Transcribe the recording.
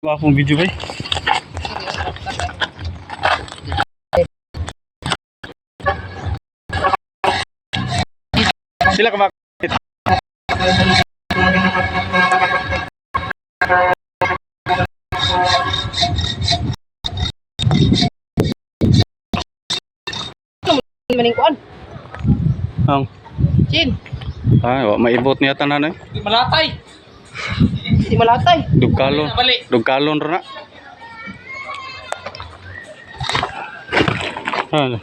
Akong video ba? Sila kumakit. Maningkuan. Ang. Chin. Ay, maibot niya tanan eh. Di malatay. Di malatay. Dugkalon. Balik. Dugkalon ra na. Ano?